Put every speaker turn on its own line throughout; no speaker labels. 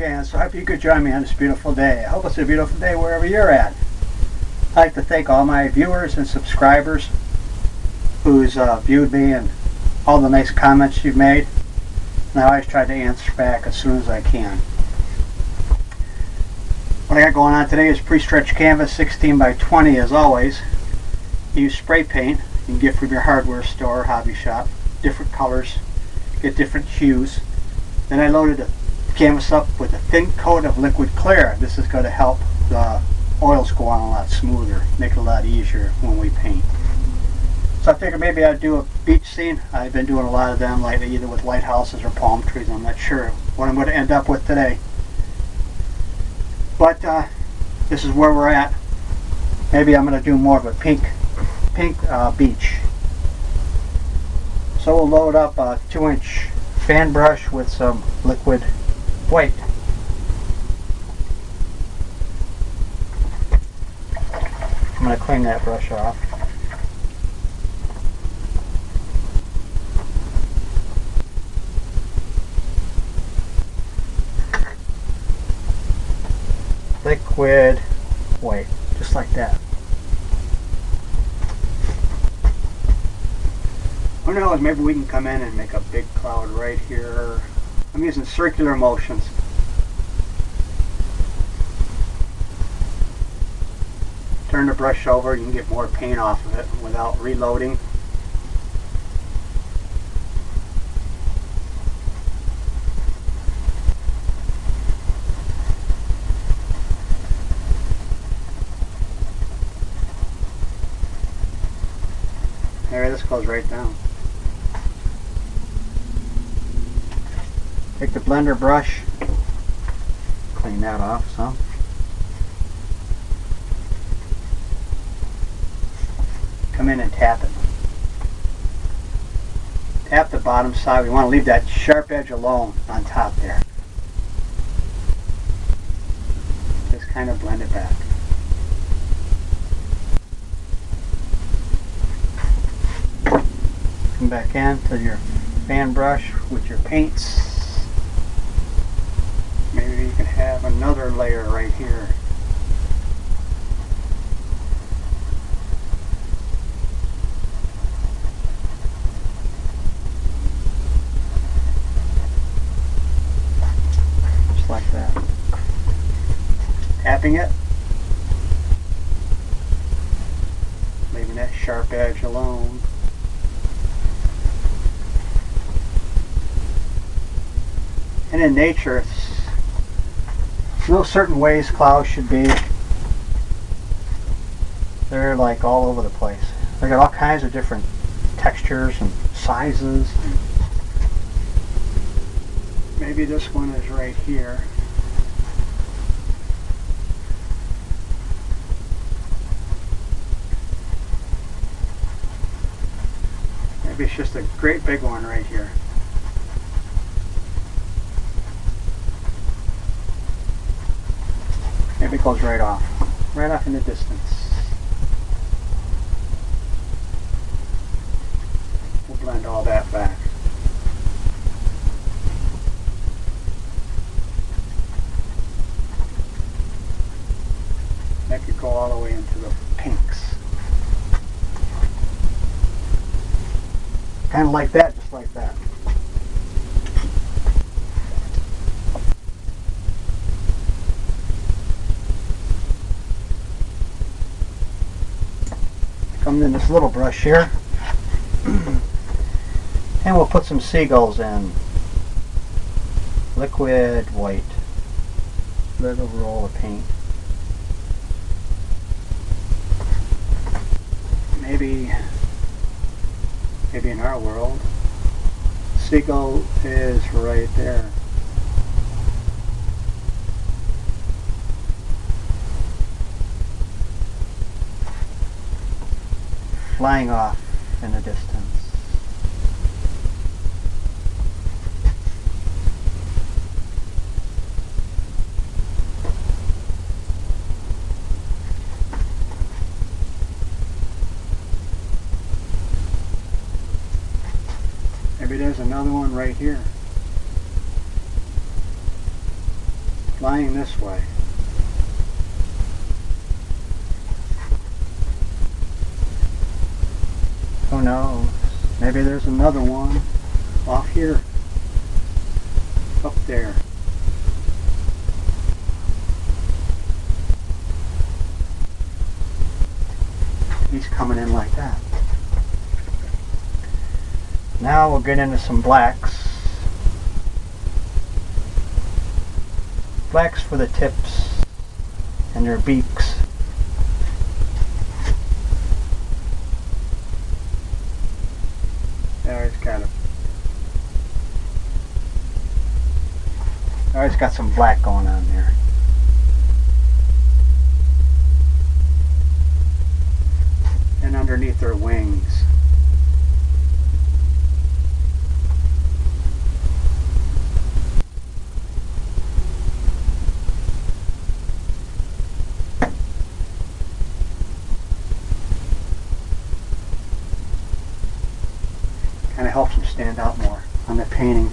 again, so I hope you could join me on this beautiful day. I hope it's a beautiful day wherever you're at. I'd like to thank all my viewers and subscribers who's viewed me and all the nice comments you've made. And I always try to answer back as soon as I can. What I got going on today is pre-stretched canvas 16 by 20 as always. Use spray paint you can get from your hardware store or hobby shop. Different colors, get different hues. Then I loaded the canvas up with a thin coat of liquid clear. This is going to help the oils go on a lot smoother, make it a lot easier when we paint. So I figured maybe I'd do a beach scene. I've been doing a lot of them lately, either with lighthouses or palm trees. I'm not sure what I'm going to end up with today. But this is where we're at. Maybe I'm going to do more of a pink beach. So we'll load up a 2-inch fan brush with some liquid white. I'm going to clean that brush off. Liquid white, just like that. Who knows, maybe we can come in and make a big cloud right here. I'm using circular motions. Turn the brush over, you can get more paint off of it without reloading. There, this goes right down. Take the blender brush, clean that off some. Come in and tap it. Tap the bottom side. We want to leave that sharp edge alone on top there. Just kind of blend it back. Come back in to your fan brush with your paints. Maybe you can have another layer right here. Just like that. Tapping it. Leaving that sharp edge alone. And in nature, there's no certain ways clouds should be. They're like all over the place. They got all kinds of different textures and sizes. Maybe this one is right here. Maybe it's just a great big one right here. Maybe it goes right off in the distance. We'll blend all that back. Make it go all the way into the pinks. Kind of like that, just like that. Come in this little brush here, and we'll put some seagulls in. Liquid white. Little roll of paint. Maybe in our world, seagull is right there. Flying off in the distance. Maybe there's another one right here. lying this way. Who knows? Maybe there's another one off here. Up there. He's coming in like that. Now we'll get into some blacks. Blacks for the tips and their beaks. There he's got it. There he's got some black going on there. And underneath their wings. Kind of helps them stand out more on the painting.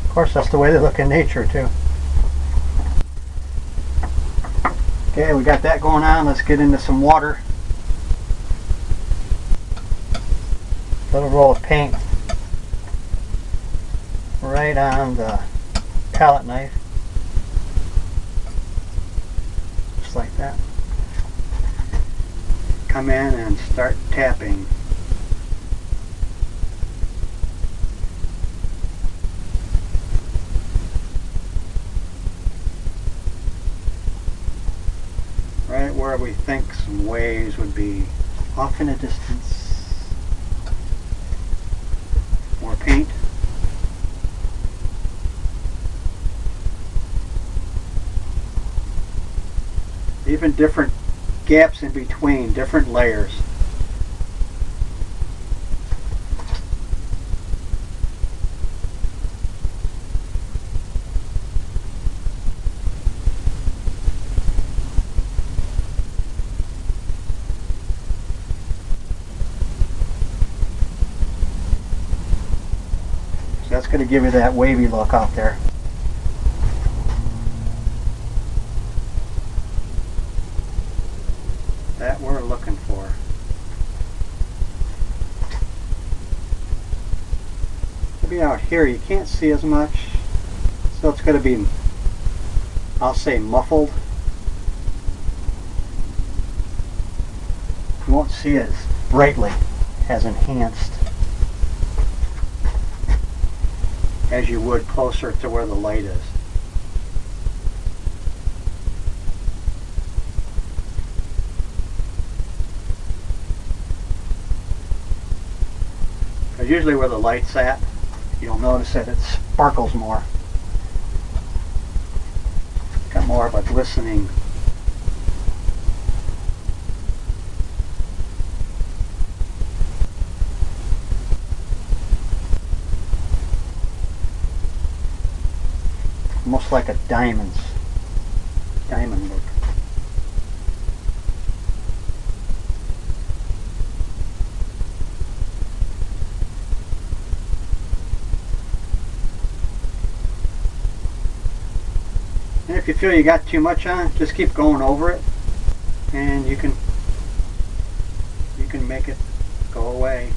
Of course, that's the way they look in nature too. Okay, we got that going on. Let's get into some water. Little roll of paint right on the palette knife. Just like that. Come in and start tapping. Right where we think some waves would be, off in the distance. More paint. Even different gaps in between, different layers. So that's going to give you that wavy look out there. That we're looking for. Maybe out here you can't see as much, so it's going to be, I'll say, muffled. You won't see it as brightly, as enhanced as you would closer to where the light is. Usually where the light's at, you'll notice that it sparkles more. Got more of a glistening. Almost like a diamond look. And if you feel you got too much on, just keep going over it, and you can make it go away.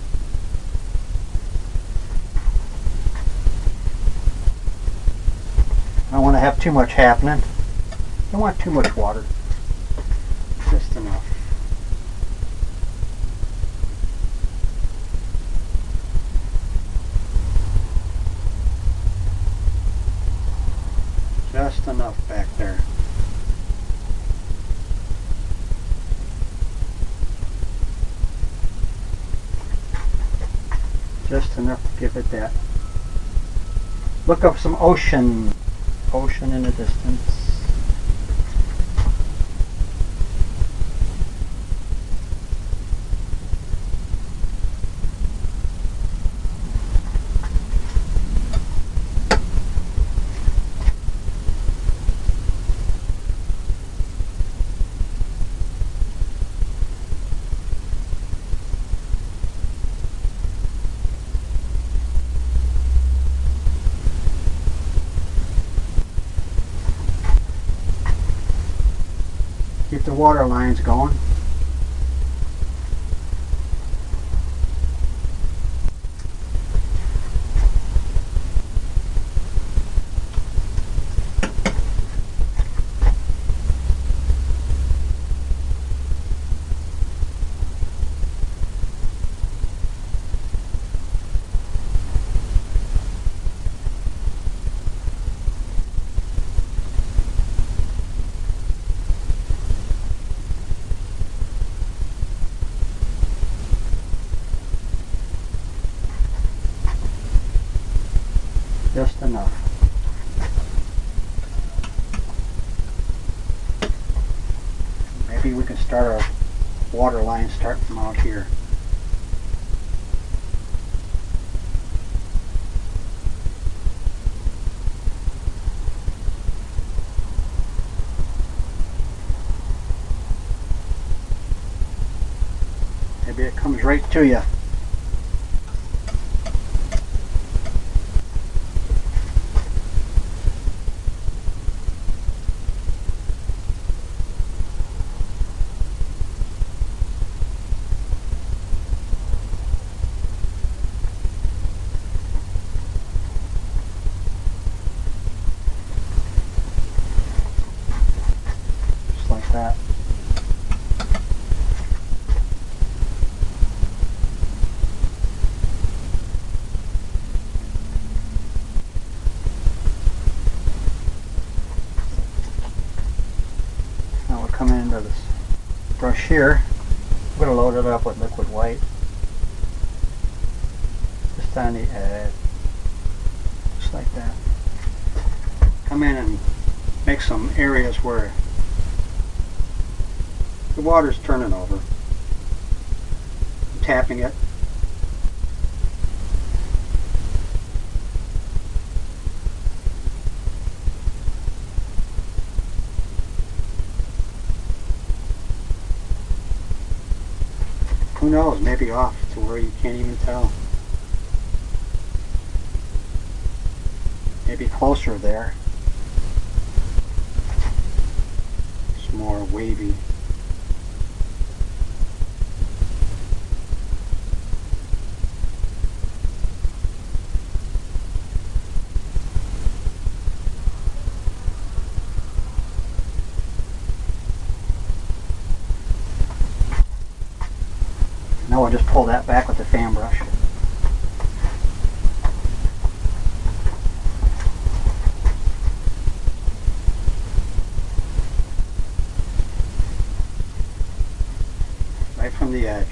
I don't want to have too much happening. Don't want too much water. Just enough. Just enough back there. Just enough to give it that look of some ocean in the distance. Keep the water lines going. Just enough. Maybe we can start our water line start from out here. Maybe it comes right to you. That. Now we'll come into this brush here. I'm going to load it up with liquid white. Just on the edge. Just like that. Come in and make some areas where the water's turning over. I'm tapping it. Who knows, maybe off to where you can't even tell. Maybe closer there. It's more wavy. Now we'll just pull that back with the fan brush. Right from the edge.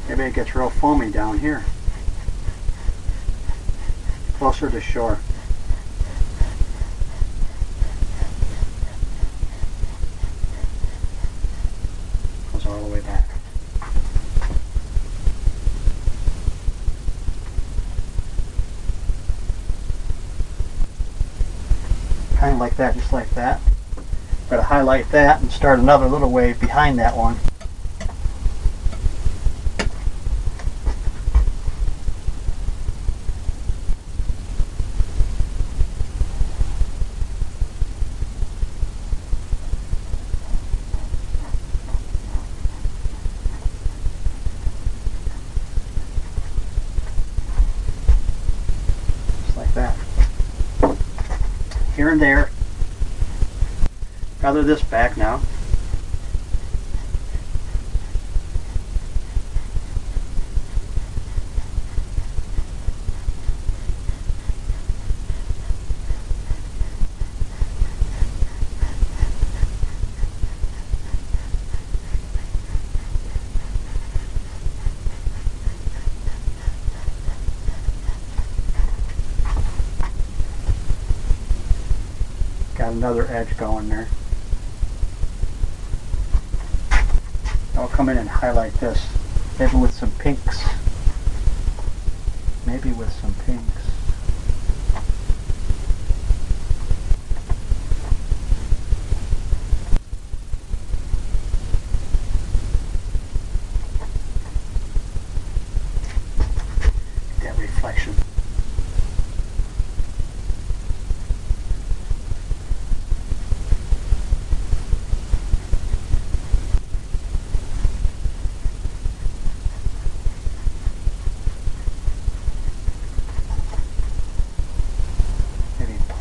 Maybe it gets real foamy down here. Closer to shore. Goes all the way back. Kind of like that, just like that. Got to highlight that and start another little wave behind that one. That here and there. Feather this back now. Got another edge going there. I'll come in and highlight this, maybe with some pinks. Maybe with some pinks.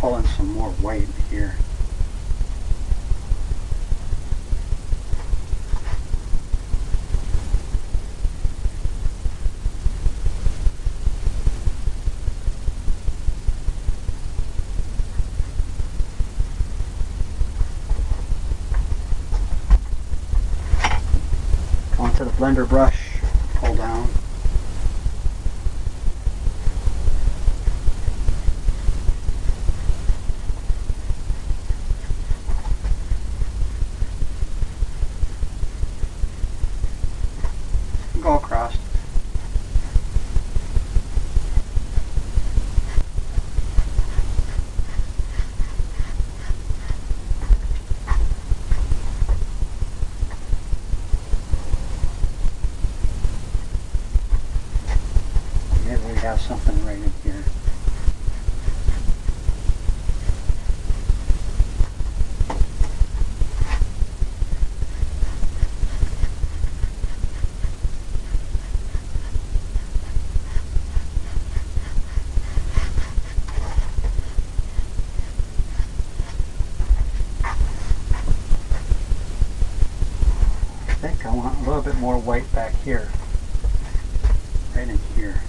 pull in some more white here. Go into the blender brush, pull down. Go across. Maybe we have something right in here. I think I want a little bit more white back here, right in here.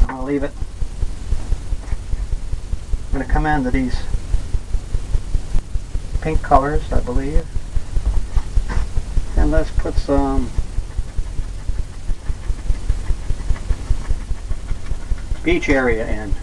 I'll leave it. I'm going to come into these pink colors, I believe, and let's put some beach area in.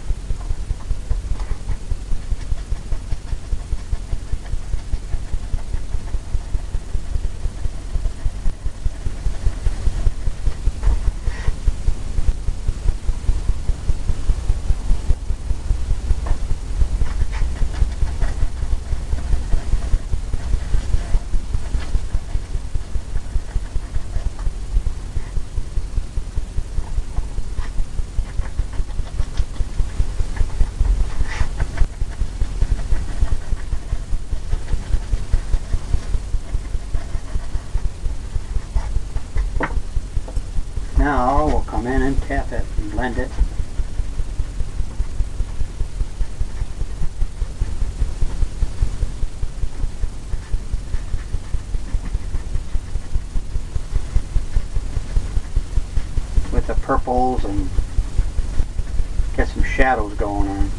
Now we'll come in and tap it and blend it. With the purples and get some shadows going on.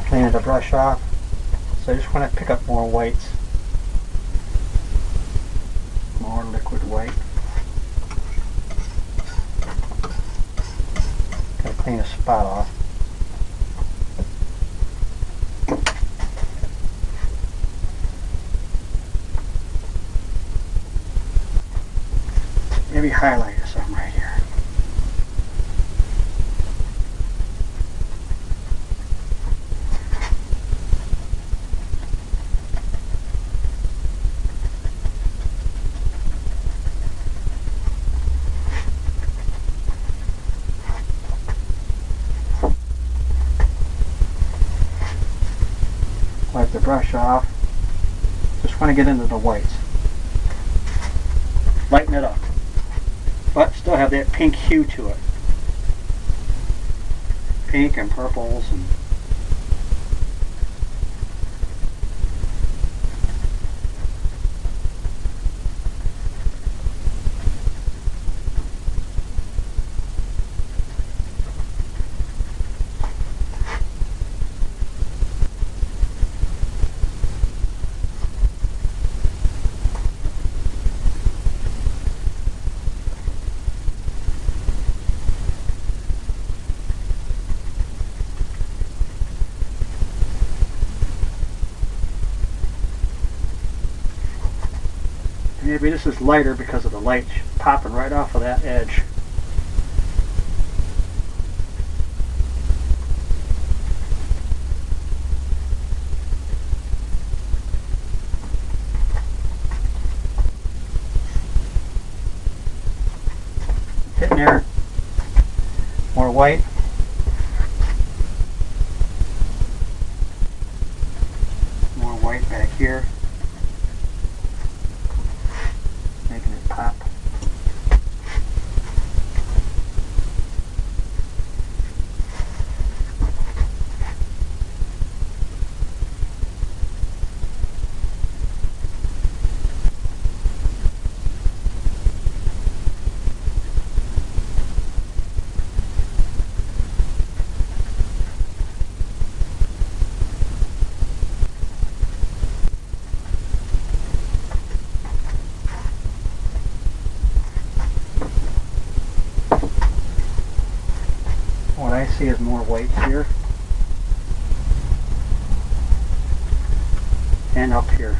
Cleaning the brush off, so I just want to pick up more whites, more liquid white. Gotta clean a spot off. Maybe highlight or something right here. Wipe the brush off. Just want to get into the whites. Lighten it up. But still have that pink hue to it. Pink and purples and Maybe this is lighter because of the light popping right off of that edge. Hitting there. More white. More white back here. Making it pop. What I see is more white here and up here.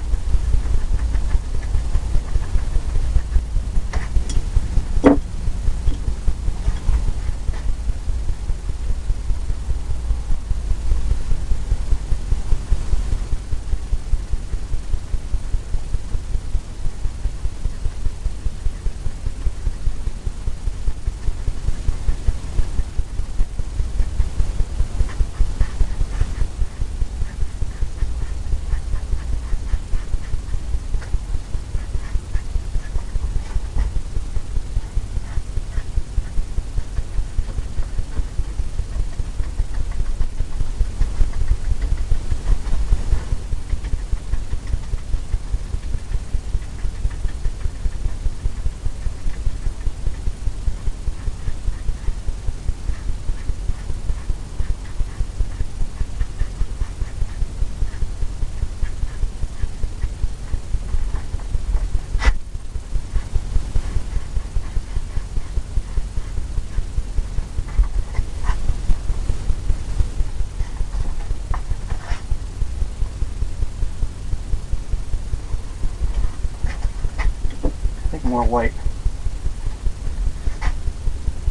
More white.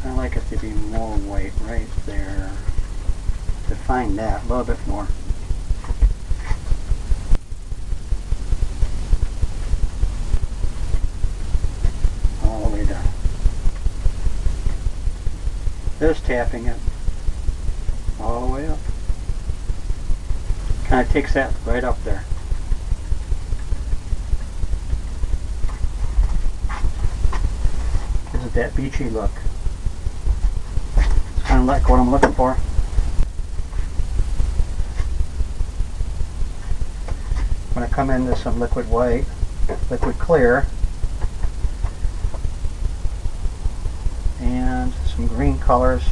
I like it to be more white right there. Define that a little bit more. All the way down. Just tapping it all the way up. Kind of takes that right up there. That beachy look. It's kind of like what I'm looking for. I'm going to come into some liquid white, liquid clear, and some green colors.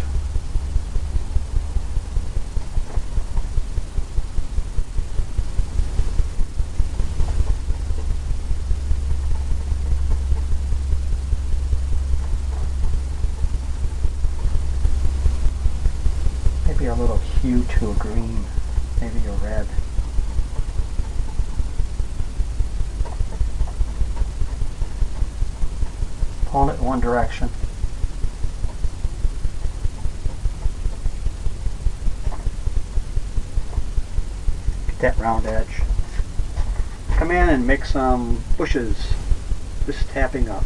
A little hue to a green, maybe a red. Pulling it in one direction. Get that round edge. Come in and make some bushes, just tapping up.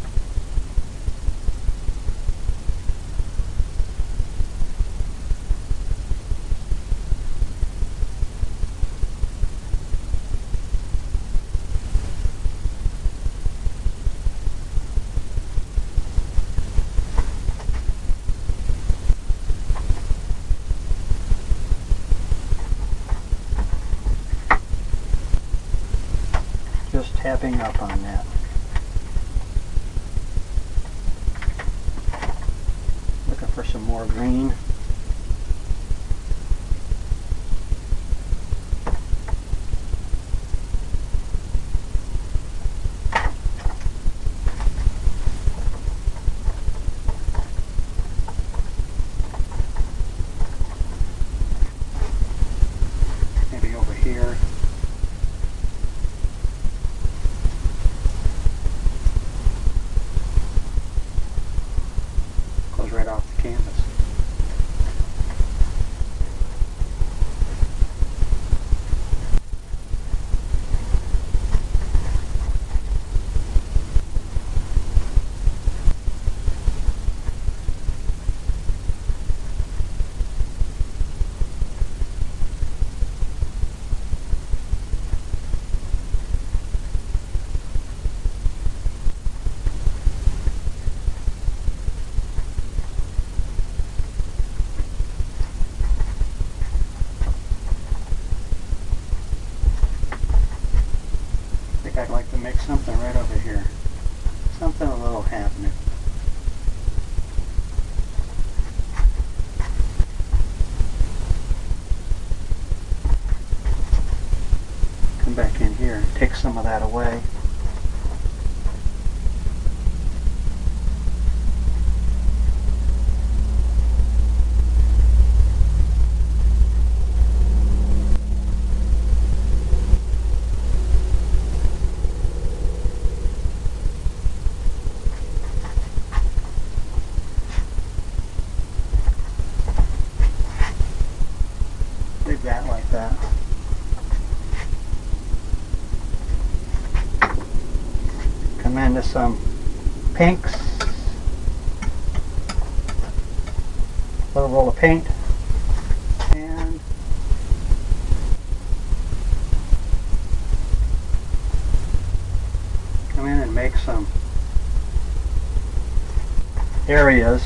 Just tapping up on that. Looking for some more green. Maybe over here. think I'd like to make something right over here. Something a little happening. Come back in here and take some of that away. Leave that like that. Come into some pinks. Little roll of paint. And come in and make some areas.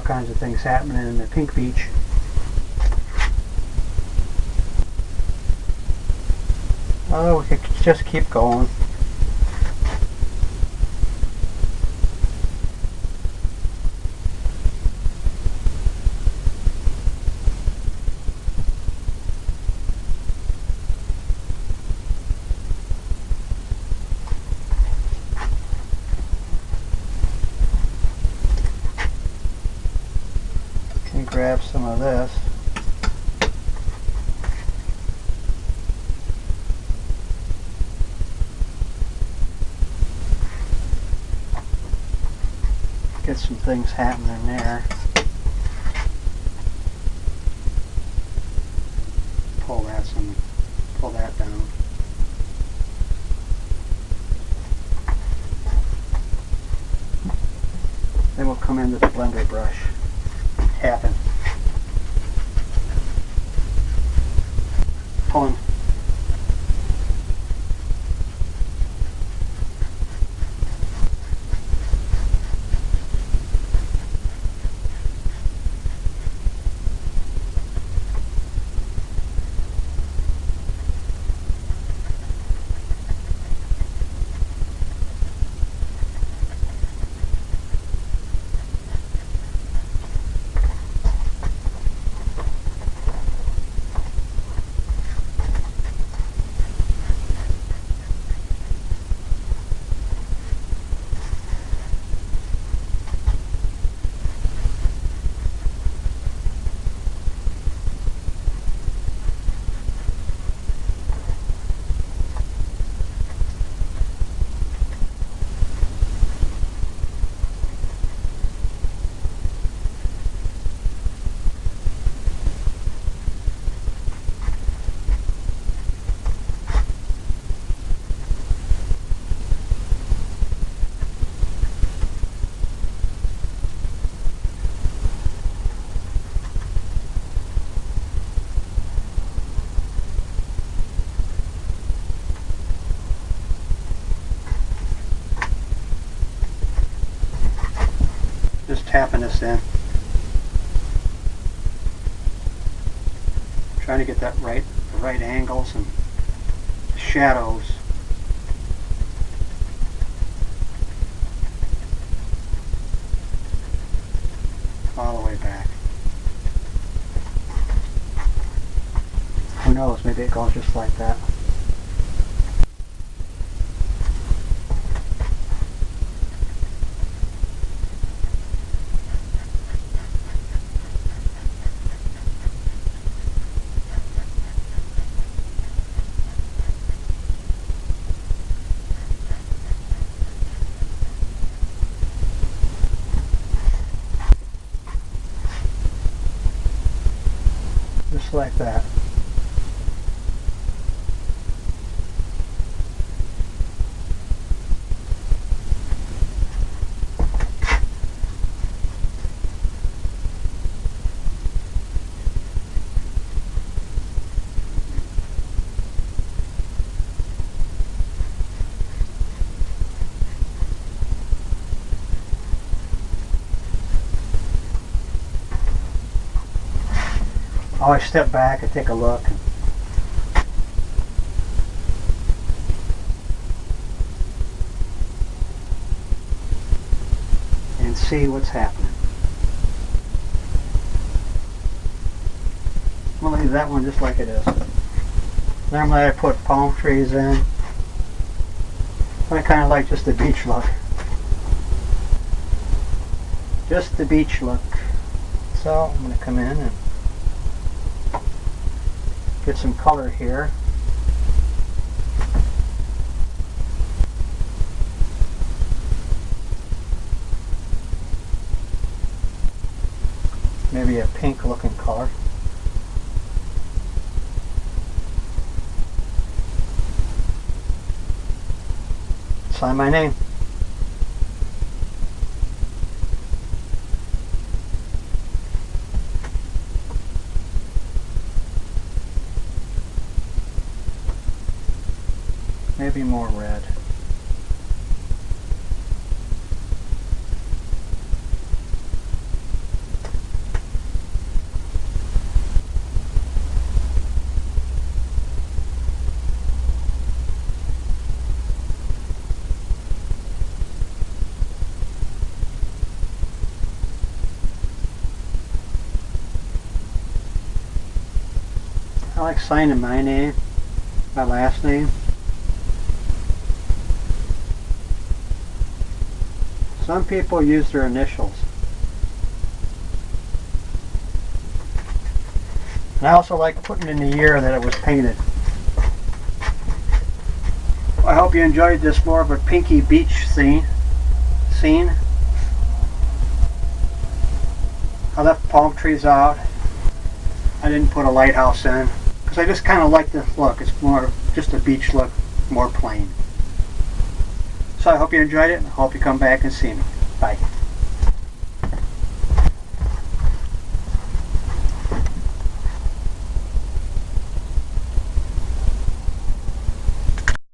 Kinds of things happening in the pink beach. Oh, we could just keep going. Grab some of this. Get some things happening there. Pull that down. Then we'll come into the blender brush, tapping, pulling. Just tapping this in. Trying to get that the right angles and shadows. All the way back. Who knows, maybe it goes just like that. Just like that. Always step back and take a look. And see what's happening. I'm going to leave that one just like it is. Normally I put palm trees in. I kind of like just the beach look. Just the beach look. So I'm going to come in and get some color here. Maybe a pink looking color. Sign my name. Maybe more red. I like signing my name, my last name. Some people use their initials. And I also like putting in the year that it was painted. I hope you enjoyed this more of a pinky beach scene. I left palm trees out. I didn't put a lighthouse in because I just kind of like this look. It's more just a beach look, more plain. So I hope you enjoyed it. I hope you come back and see me. Bye.